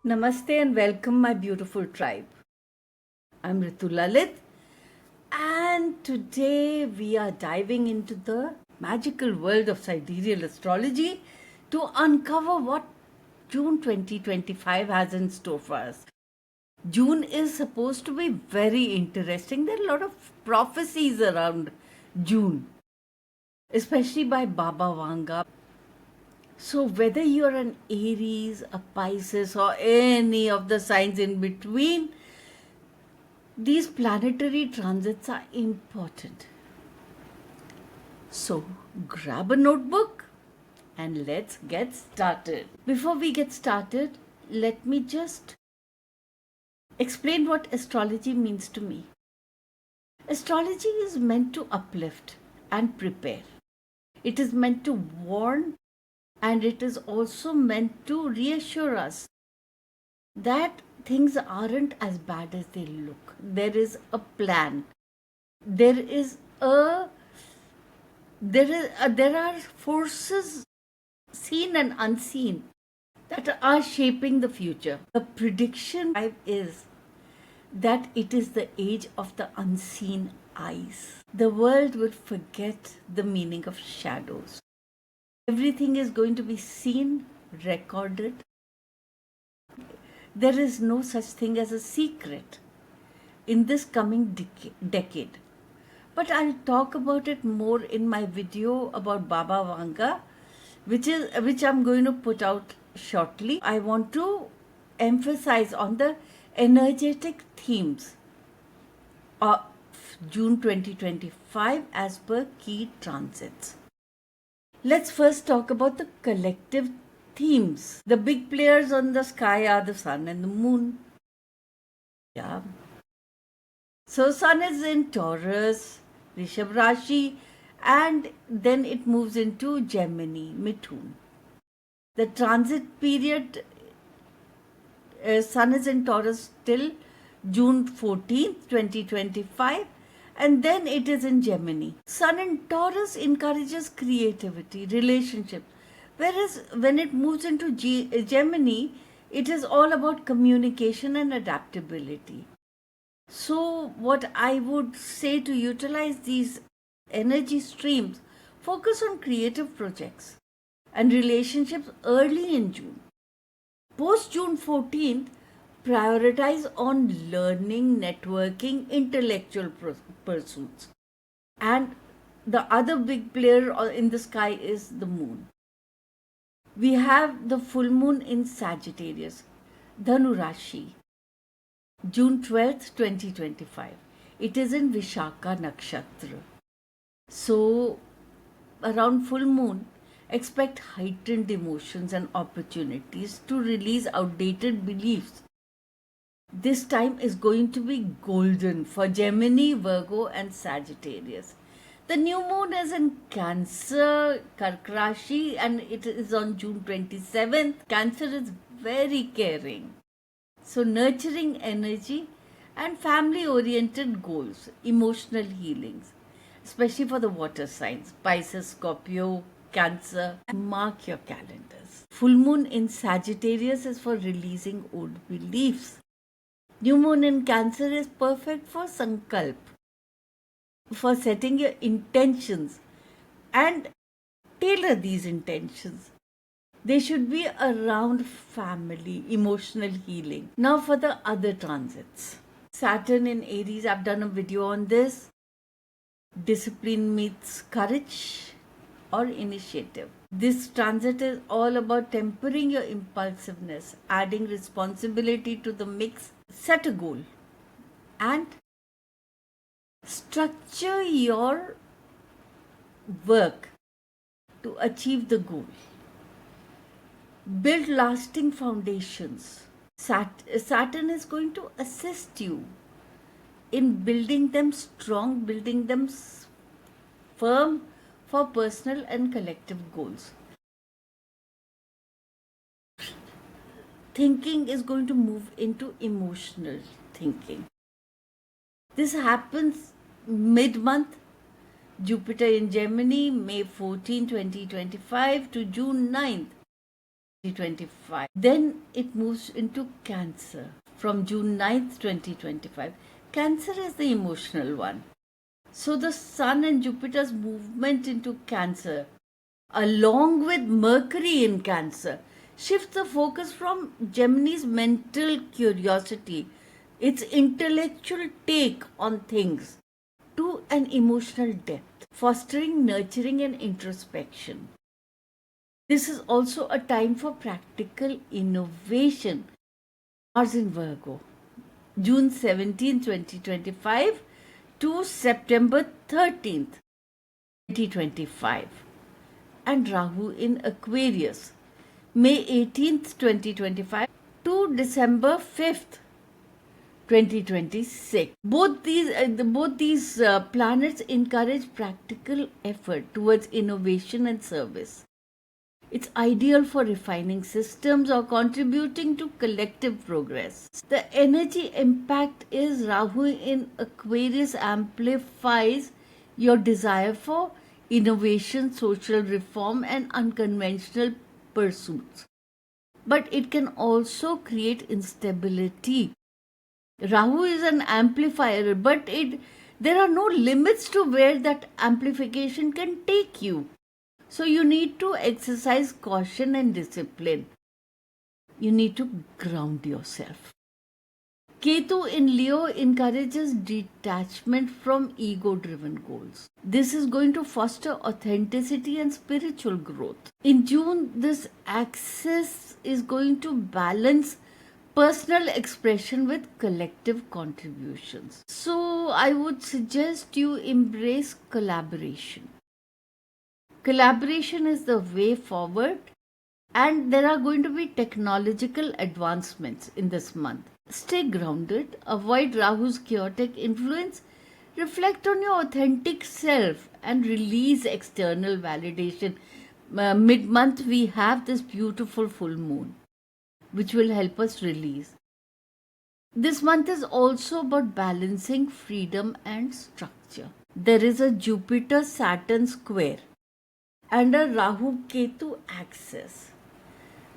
Namaste and welcome, my beautiful tribe. I'm Ritu Lalit, and today we are diving into the magical world of sidereal astrology to uncover what June 2025 has in store for us. June is supposed to be very interesting. There are a lot of prophecies around June, especially by Baba Vanga. So, whether you're an Aries, a Pisces, or any of the signs in between, these planetary transits are important. So, grab a notebook and let's get started. Before we get started, let me just explain what astrology means to me. Astrology is meant to uplift and prepare, it is meant to warn, and it is also meant to reassure us that things aren't as bad as they look. There is a plan. There is a there are forces seen and unseen that are shaping the future. The prediction is that it is the age of the unseen eyes. The world will forget the meaning of shadows. Everything is going to be seen, recorded. There is no such thing as a secret in this coming decade. But I'll talk about it more in my video about Baba Vanga, which I'm going to put out shortly. I want to emphasize on the energetic themes of June 2025 as per key transits. Let's first talk about the collective themes. The big players on the sky are the sun and the moon. Yeah. So sun is in Taurus, Rishabh Rashi, and then it moves into Gemini, Mithun. The transit period, sun is in Taurus till June 14th, 2025, and then it is in Gemini. Sun in Taurus encourages creativity, relationship, whereas when it moves into Gemini, it is all about communication and adaptability. So, what I would say to utilize these energy streams, focus on creative projects and relationships early in June. Post June 14th, prioritize on learning, networking, intellectual pursuits. And the other big player in the sky is the moon. We have the full moon in Sagittarius, Dhanu Rashi, June 12th, 2025. It is in Vishaka Nakshatra. So, around full moon, expect heightened emotions and opportunities to release outdated beliefs. This time is going to be golden for Gemini, Virgo, and Sagittarius. The new moon is in Cancer, Kark Rashi, and it is on June 27th. Cancer is very caring. So, nurturing energy and family oriented goals, emotional healings, especially for the water signs, Pisces, Scorpio, Cancer. Mark your calendars. Full moon in Sagittarius is for releasing old beliefs. New moon in Cancer is perfect for Sankalp, for setting your intentions and tailor these intentions. They should be around family, emotional healing. Now for the other transits. Saturn in Aries, I've done a video on this. Discipline meets courage or initiative. This transit is all about tempering your impulsiveness, adding responsibility to the mix, set a goal, and structure your work to achieve the goal. Build lasting foundations. Saturn is going to assist you in building them strong, building them firm for personal and collective goals. Thinking is going to move into emotional thinking. This happens mid-month. Jupiter in Gemini, May 14, 2025 to June 9th. 2025. Then it moves into Cancer from June 9th, 2025. Cancer is the emotional one. So the Sun and Jupiter's movement into Cancer, along with Mercury in Cancer, shifts the focus from Gemini's mental curiosity, its intellectual take on things, to an emotional depth, fostering nurturing and introspection. This is also a time for practical innovation. Mars in Virgo, June 17, 2025 to September 13th, 2025. And Rahu in Aquarius, May 18th, 2025 to December 5th, 2026. Both these planets encourage practical effort towards innovation and service. It's ideal for refining systems or contributing to collective progress. The energy impact is Rahu in Aquarius amplifies your desire for innovation, social reform, and unconventional pursuits. But it can also create instability. Rahu is an amplifier, but there are no limits to where that amplification can take you. So you need to exercise caution and discipline. You need to ground yourself. Ketu in Leo encourages detachment from ego-driven goals. This is going to foster authenticity and spiritual growth. In June, this axis is going to balance personal expression with collective contributions. So I would suggest you embrace collaboration. Collaboration is the way forward, and there are going to be technological advancements in this month. Stay grounded, avoid Rahu's chaotic influence, reflect on your authentic self, and release external validation. Mid month, we have this beautiful full moon, which will help us release. This month is also about balancing freedom and structure. There is a Jupiter Saturn square and a Rahu Ketu axis.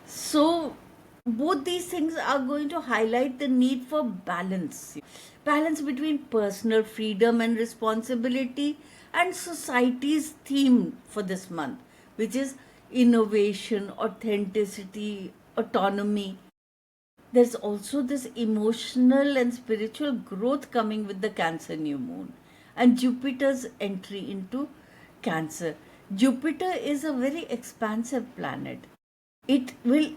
So, both these things are going to highlight the need for balance. Balance between personal freedom and responsibility and society's theme for this month, which is innovation, authenticity, autonomy. There's also this emotional and spiritual growth coming with the Cancer new moon and Jupiter's entry into Cancer. Jupiter is a very expansive planet. It will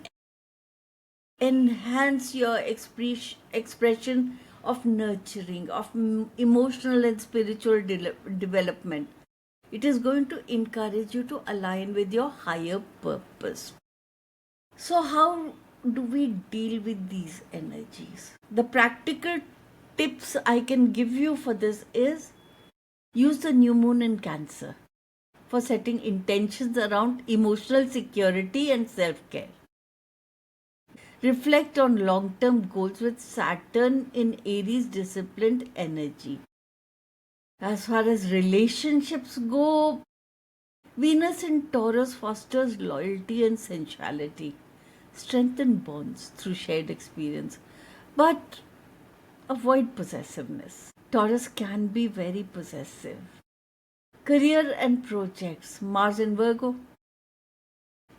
enhance your expression of nurturing, of emotional and spiritual development. It is going to encourage you to align with your higher purpose. So, how do we deal with these energies? The practical tips I can give you for this is use the new moon in Cancer for setting intentions around emotional security and self-care. Reflect on long-term goals with Saturn in Aries disciplined energy. As far as relationships go, Venus in Taurus fosters loyalty and sensuality, strengthen bonds through shared experience, but avoid possessiveness. Taurus can be very possessive. Career and projects, Mars in Virgo,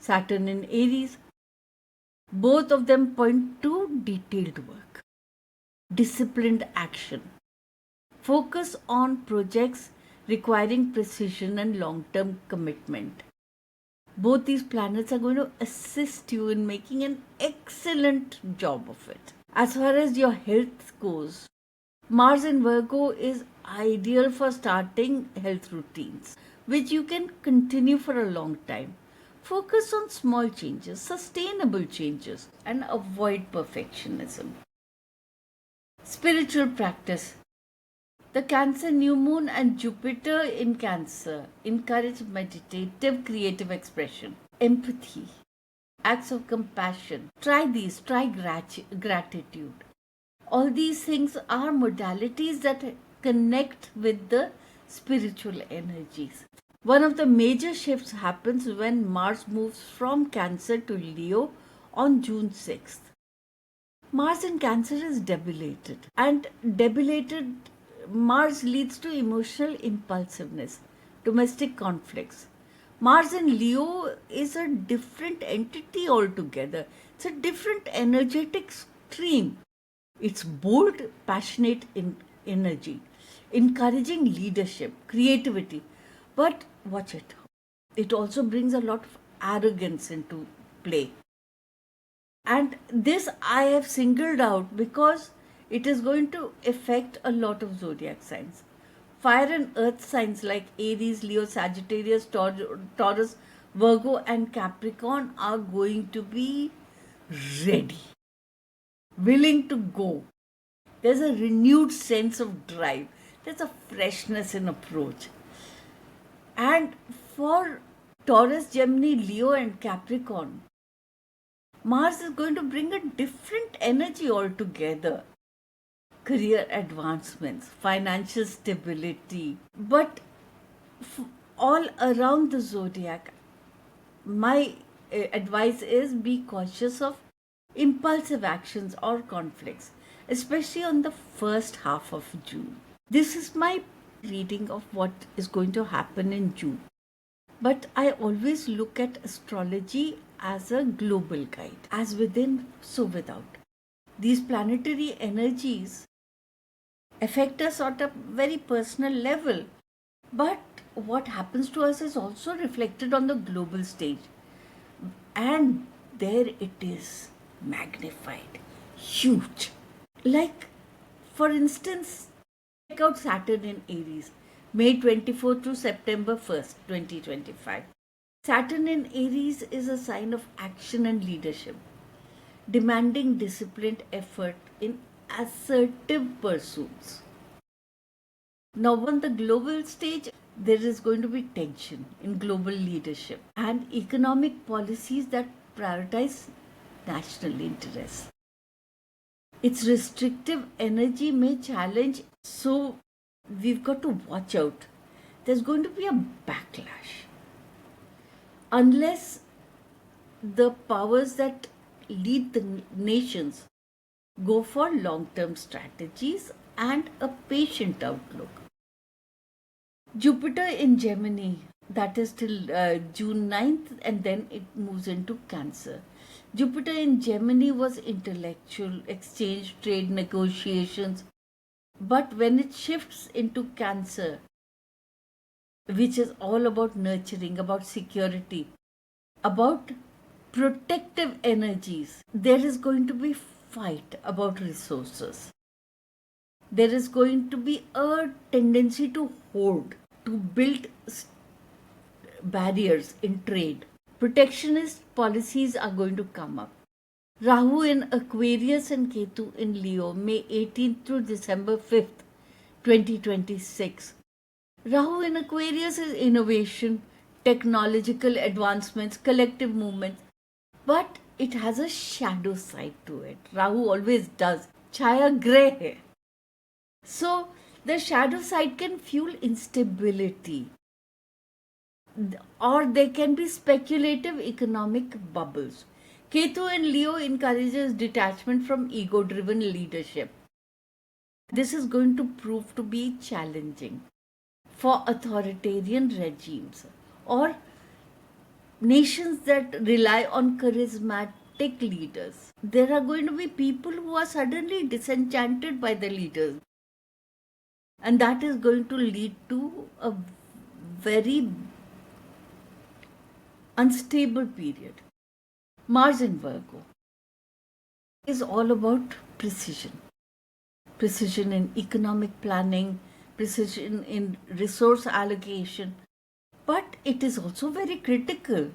Saturn in Aries, both of them point to detailed work, disciplined action. Focus on projects requiring precision and long-term commitment. Both these planets are going to assist you in making an excellent job of it. As far as your health goes, Mars in Virgo is ideal for starting health routines, which you can continue for a long time. Focus on small changes, sustainable changes, and avoid perfectionism. Spiritual practice. The Cancer new moon and Jupiter in Cancer encourage meditative creative expression, empathy, acts of compassion. Try gratitude. All these things are modalities that connect with the spiritual energies. One of the major shifts happens when Mars moves from Cancer to Leo on June 6th. Mars in Cancer is debilitated, and debilitated Mars leads to emotional impulsiveness, domestic conflicts. Mars in Leo is a different entity altogether. It's a different energetic stream. It's bold, passionate in energy, encouraging leadership, creativity. But watch it. It also brings a lot of arrogance into play. And this I have singled out because it is going to affect a lot of zodiac signs. Fire and earth signs like Aries, Leo, Sagittarius, Taurus, Virgo, and Capricorn are going to be ready, willing to go. There's a renewed sense of drive, there's a freshness in approach. And for Taurus, Gemini, Leo, and Capricorn, Mars is going to bring a different energy altogether. Career advancements, financial stability, but all around the zodiac, my advice is be cautious of impulsive actions or conflicts, especially on the first half of June. This is my reading of what is going to happen in June. But I always look at astrology as a global guide, as within, so without. These planetary energies affect us at a very personal level, but what happens to us is also reflected on the global stage. And there it is, magnified, huge. Like, for instance, check out Saturn in Aries, May 24th to September 1st, 2025. Saturn in Aries is a sign of action and leadership, demanding disciplined effort in assertive pursuits. Now, on the global stage, there is going to be tension in global leadership and economic policies that prioritize national interests. Its restrictive energy may challenge, so we've got to watch out. There's going to be a backlash. Unless the powers that lead the nations go for long-term strategies and a patient outlook. Jupiter in Gemini, that is till June 9th, and then it moves into Cancer. Jupiter in Gemini was intellectual, exchange, trade, negotiations. But when it shifts into Cancer, which is all about nurturing, about security, about protective energies, there is going to be fight about resources. There is going to be a tendency to hoard, to build barriers in trade. Protectionist policies are going to come up. Rahu in Aquarius and Ketu in Leo, May 18th through December 5th, 2026. Rahu in Aquarius is innovation, technological advancements, collective movements, but it has a shadow side to it. Rahu always does. Chaya grey hai. So the shadow side can fuel instability, or there can be speculative economic bubbles. Ketu in Leo encourages detachment from ego-driven leadership. This is going to prove to be challenging for authoritarian regimes or nations that rely on charismatic leaders. There are going to be people who are suddenly disenchanted by the leaders. And that is going to lead to a very unstable period. Mars in Virgo is all about precision. Precision in economic planning, precision in resource allocation, but it is also very critical.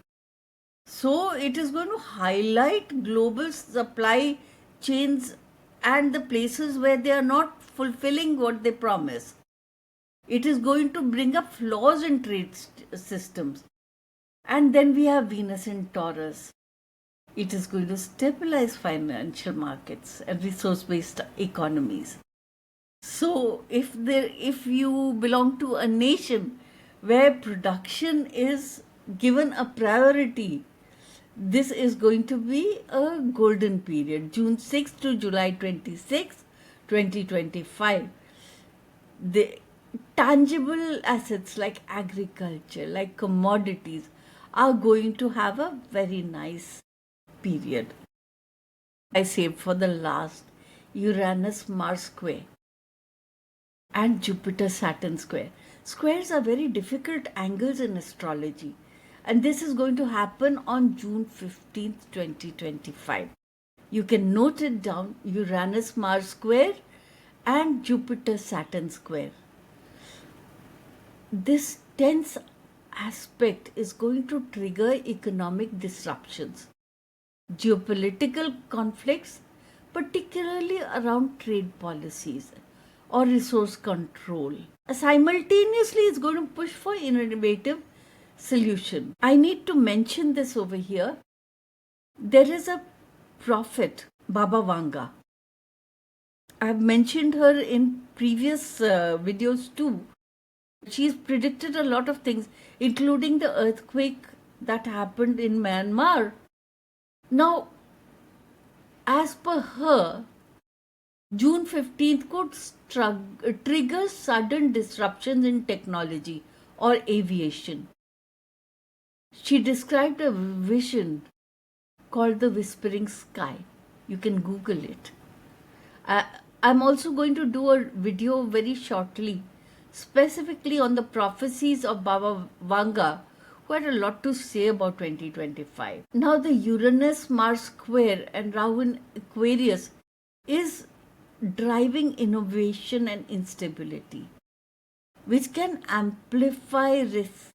So it is going to highlight global supply chains and the places where they are not fulfilling what they promise. It is going to bring up flaws in trade systems. And then we have Venus in Taurus. It is going to stabilize financial markets and resource-based economies. So if you belong to a nation where production is given a priority. This is going to be a golden period, June 6th to July 26th, 2025. The tangible assets like agriculture, like commodities, are going to have a very nice period. I saved for the last Uranus Mars square and Jupiter Saturn square. Squares are very difficult angles in astrology, and this is going to happen on June 15th, 2025. You can note it down: Uranus Mars square and Jupiter Saturn square. This tense aspect is going to trigger economic disruptions, geopolitical conflicts, particularly around trade policies or resource control. Simultaneously, it's going to push for innovative solution. I need to mention this over here. There is a prophet, Baba Vanga. I've mentioned her in previous videos too. She's predicted a lot of things, including the earthquake that happened in Myanmar. Now, as per her, June 15th could trigger sudden disruptions in technology or aviation. She described a vision called the Whispering Sky. You can Google it. I'm also going to do a video very shortly, specifically on the prophecies of Baba Vanga, who had a lot to say about 2025. Now, the Uranus-Mars square and Rahu in Aquarius is driving innovation and instability, which can amplify risk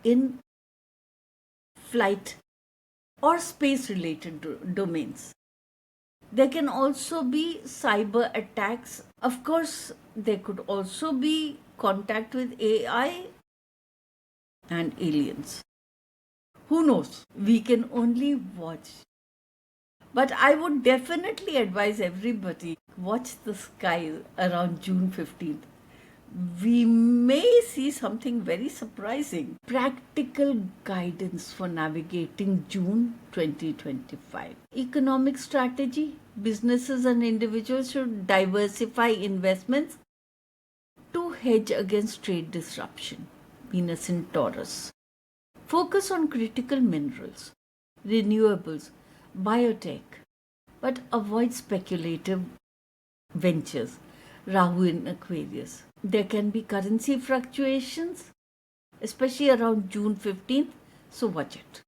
in flight or space-related domains. There can also be cyber attacks. Of course, there could also be contact with AI and aliens. Who knows? We can only watch. But I would definitely advise everybody watch the sky around June 15th. We may see something very surprising. Practical guidance for navigating June 2025. Economic strategy. Businesses and individuals should diversify investments to hedge against trade disruption. Venus in Taurus. Focus on critical minerals, renewables, biotech, but avoid speculative ventures. Rahu in Aquarius. There can be currency fluctuations, especially around June 15th, so watch it.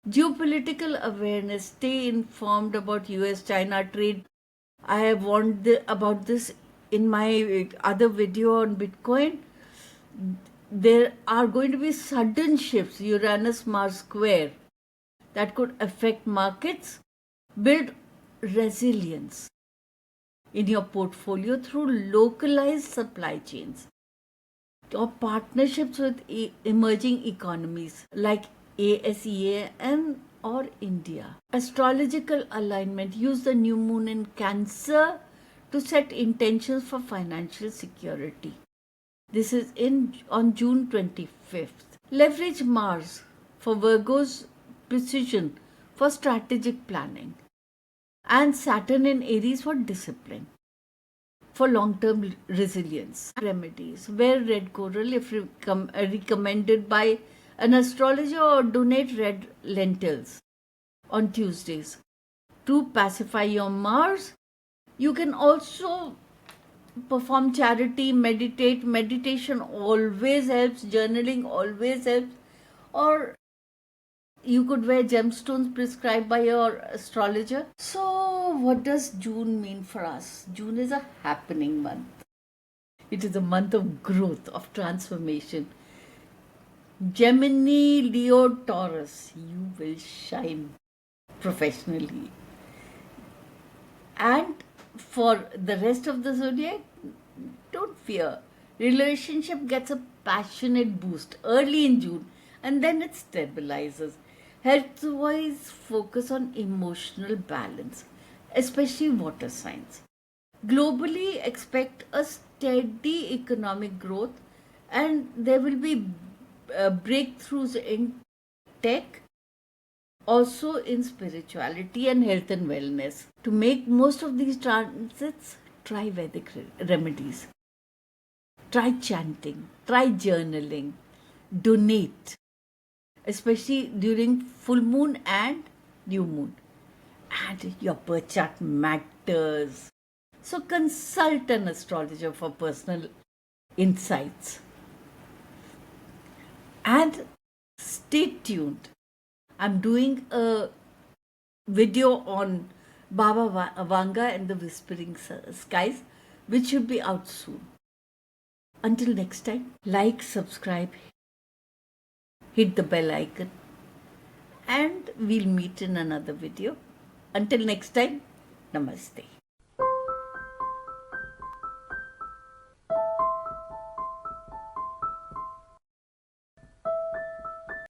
Geopolitical awareness. Stay informed about US-China trade. I have warned about this in my other video on Bitcoin. There are going to be sudden shifts, Uranus-Mars square, that could affect markets. Build resilience in your portfolio through localized supply chains or partnerships with emerging economies like ASEAN or India. Astrological alignment. Use the new moon in Cancer to set intentions for financial security. This is on June 25th. Leverage Mars for Virgo's precision for strategic planning, and Saturn in Aries for discipline, for long-term resilience. Remedies. Wear red coral if recommended by an astrologer, or donate red lentils on Tuesdays to pacify your Mars. You can also perform charity, meditate. Meditation always helps. Journaling always helps. Or you could wear gemstones prescribed by your astrologer. So, what does June mean for us? June is a happening month. It is a month of growth, of transformation. Gemini, Leo, Taurus, you will shine professionally. And for the rest of the zodiac, don't fear. Relationship gets a passionate boost early in June, and then it stabilizes. Health-wise, focus on emotional balance, especially water signs. Globally, expect a steady economic growth And there will be breakthroughs in tech, also in spirituality and health and wellness. To make most of these transits, try Vedic remedies. Try chanting, try journaling, donate, especially during full moon and new moon. And your birth chart matters. So consult an astrologer for personal insights. And stay tuned. I'm doing a video on Baba Vanga and the Whispering Skies, which should be out soon. Until next time, like, subscribe, hit the bell icon, and we'll meet in another video. Until next time, namaste.